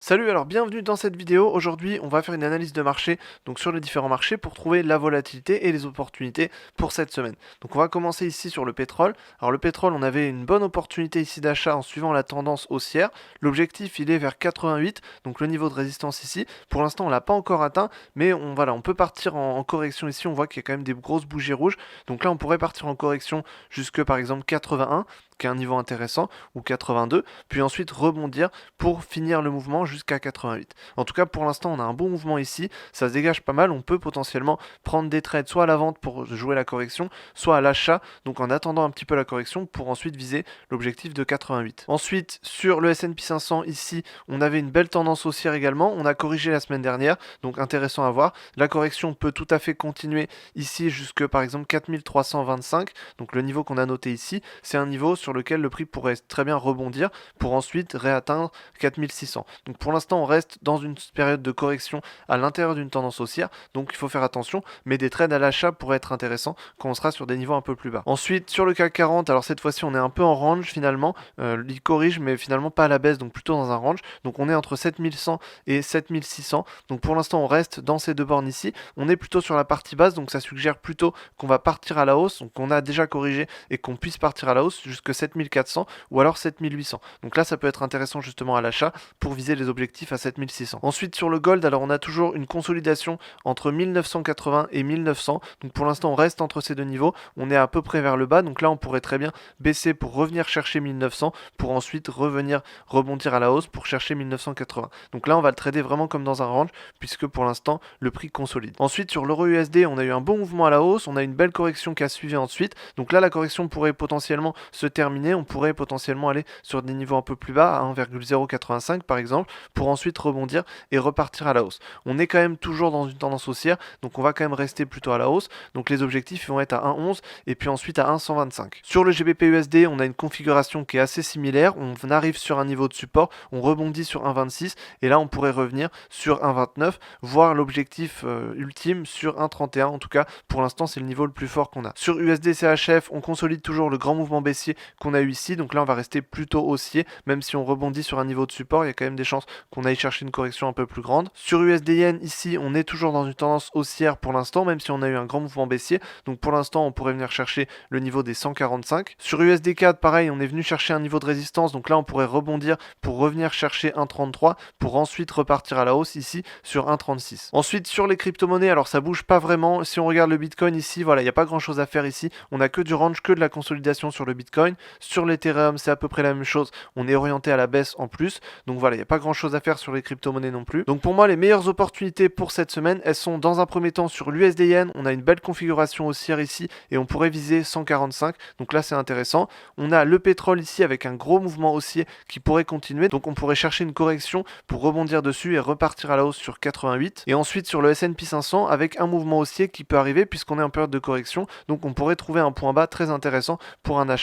Salut, alors bienvenue dans cette vidéo. Aujourd'hui, on va faire une analyse de marché donc sur les différents marchés pour trouver la volatilité et les opportunités pour cette semaine. Donc on va commencer ici sur le pétrole. Alors le pétrole, on avait une bonne opportunité ici d'achat en suivant la tendance haussière. L'objectif, il est vers 88, donc le niveau de résistance ici. Pour l'instant, on l'a pas encore atteint, mais on peut partir en correction ici. On voit qu'il y a quand même des grosses bougies rouges. Donc là, on pourrait partir en correction jusque par exemple 81, qui est un niveau intéressant, ou 82, puis ensuite rebondir pour finir le mouvement jusqu'à 88. En tout cas, pour l'instant, on a un bon mouvement ici, ça se dégage pas mal, on peut potentiellement prendre des trades soit à la vente pour jouer la correction, soit à l'achat, donc en attendant un petit peu la correction pour ensuite viser l'objectif de 88. Ensuite, sur le S&P 500, ici, on avait une belle tendance haussière également, on a corrigé la semaine dernière, donc intéressant à voir. La correction peut tout à fait continuer ici jusque par exemple 4325, donc le niveau qu'on a noté ici, c'est un niveau sur lequel le prix pourrait très bien rebondir pour ensuite réatteindre 4600. Donc pour l'instant, on reste dans une période de correction à l'intérieur d'une tendance haussière, donc il faut faire attention, mais des trades à l'achat pourraient être intéressants quand on sera sur des niveaux un peu plus bas. Ensuite, sur le CAC 40, alors cette fois-ci, on est un peu en range finalement, il corrige, mais finalement pas à la baisse, donc plutôt dans un range. Donc on est entre 7100 et 7600. Donc pour l'instant, on reste dans ces deux bornes ici. On est plutôt sur la partie basse, donc ça suggère plutôt qu'on va partir à la hausse, donc on a déjà corrigé et qu'on puisse partir à la hausse jusque 7400 ou alors 7800. Donc là, ça peut être intéressant justement à l'achat pour viser les objectifs à 7600. Ensuite, sur le gold, alors on a toujours une consolidation entre 1980 et 1900. Donc pour l'instant, on reste entre ces deux niveaux. On est à peu près vers le bas. Donc là, on pourrait très bien baisser pour revenir chercher 1900 pour ensuite revenir rebondir à la hausse pour chercher 1980. Donc là, on va le trader vraiment comme dans un range puisque pour l'instant, le prix consolide. Ensuite, sur l'euro USD, on a eu un bon mouvement à la hausse. On a une belle correction qui a suivi ensuite. Donc là, la correction pourrait potentiellement se terminer. On pourrait potentiellement aller sur des niveaux un peu plus bas, à 1,085 par exemple, pour ensuite rebondir et repartir à la hausse. On est quand même toujours dans une tendance haussière, donc on va quand même rester plutôt à la hausse. Donc les objectifs vont être à 1,11 et puis ensuite à 1,125. Sur le GBP USD, on a une configuration qui est assez similaire. On arrive sur un niveau de support, on rebondit sur 1,26 et là on pourrait revenir sur 1,29, voire l'objectif ultime sur 1,31. En tout cas, pour l'instant, c'est le niveau le plus fort qu'on a. Sur USD CHF, on consolide toujours le grand mouvement baissier qu'on a eu ici. Donc là, on va rester plutôt haussier, même si on rebondit sur un niveau de support, il y a quand même des chances qu'on aille chercher une correction un peu plus grande. Sur USD Yen, ici, on est toujours dans une tendance haussière pour l'instant, même si on a eu un grand mouvement baissier. Donc pour l'instant, on pourrait venir chercher le niveau des 145. Sur USD CAD, pareil, on est venu chercher un niveau de résistance. Donc là, on pourrait rebondir pour revenir chercher 1,33 pour ensuite repartir à la hausse ici sur 1,36. Ensuite, sur les crypto-monnaies, alors ça bouge pas vraiment. Si on regarde le Bitcoin ici, voilà, il n'y a pas grand chose à faire ici. On a que du range, que de la consolidation sur le Bitcoin. Sur l'Ethereum, c'est à peu près la même chose. On est orienté à la baisse en plus. Donc voilà, il n'y a pas grand chose à faire sur les crypto-monnaies non plus. Donc pour moi, les meilleures opportunités pour cette semaine, elles sont dans un premier temps sur l'USD Yen. On a une belle configuration haussière ici et on pourrait viser 145. Donc là, c'est intéressant. On a le pétrole ici avec un gros mouvement haussier qui pourrait continuer. Donc on pourrait chercher une correction pour rebondir dessus et repartir à la hausse sur 88. Et ensuite sur le S&P 500 avec un mouvement haussier qui peut arriver puisqu'on est en période de correction. Donc on pourrait trouver un point bas très intéressant pour un achat.